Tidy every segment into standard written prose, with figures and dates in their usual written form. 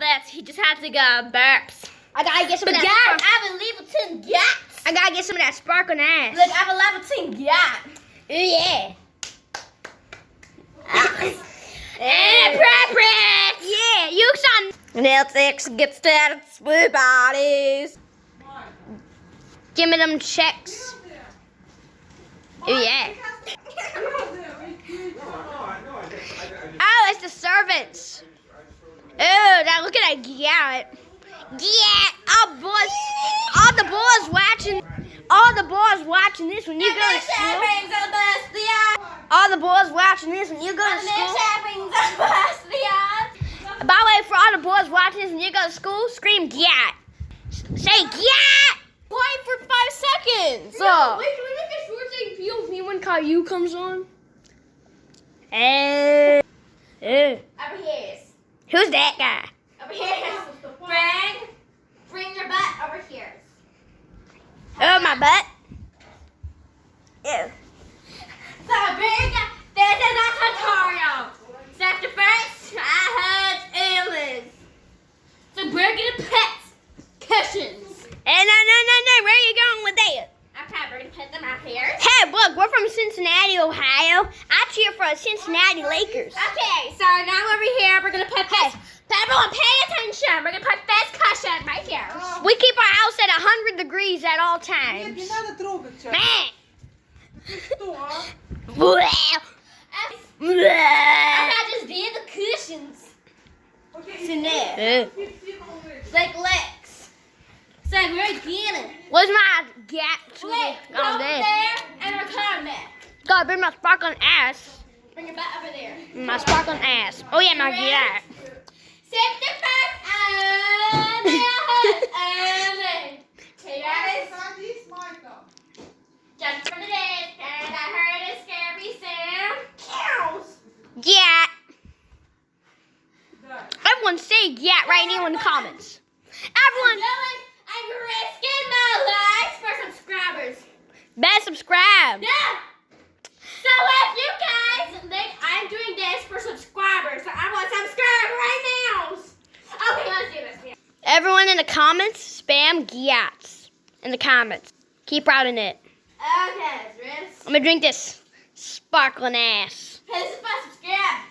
this. He just had to go burps. I gotta get some of that. Guys, I have a level 10 gas. I gotta get some of that sparkling ass. Look, I have a level 10 gas. Yeah. And preference. Yeah, you son. Netflix gets started with bodies. Give me them checks. Oh yeah. Oh, it's the servants. Oh, now look at that Garrett. Yeah, all the boys watching this when you go to school. All the boys watching this when you go to school. By the way, for all the boys watching this when you go to school, scream "Gat." Say "Gat." Wait for 5 seconds. So. Wait, can we make a short thing POV when Caillou comes on? Hey. Over here. Who's that guy? Over here. Bring your butt over here. Oh, my butt. Ew. So this is a tutorial. Step the first, I heard illness. So we're gonna pet cushions. Hey, no. Where are you going with that? Okay, we're gonna put them out here. Hey, look, we're from Cincinnati, Ohio. I cheer for the Cincinnati Lakers. Okay, so now over here we're gonna put this. Everyone pay attention. We're gonna put this cushion right here. We keep our house at 100 degrees at all times. Man. I just did the cushions. Like legs. So we're getting. Where's my gap? Wait, go over there and return that. God, bring my sparkling ass. Bring your butt over there. My sparkling ass. Oh yeah, my gap. Step the first and jump from the desk and I heard a scary sound. Cows. Gat. Everyone say gat right now in the comments. Everyone. I'm risking my life for subscribers. Better subscribe. Yeah. So if you guys think I'm doing this for subscribers, so I want subscribe right now. Okay, let's do this. Yeah. Everyone in the comments, spam gats in the comments. Keep writing it. Okay, Riz. I'm gonna drink this sparkling ass. Hey, this is my subscribers.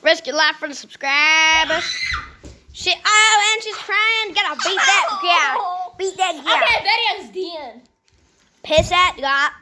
Risk your life for the subscribers. Shit. Oh, and she's crying. Gotta beat that gal. Beat that gal. Okay, video's done. Piss that guy.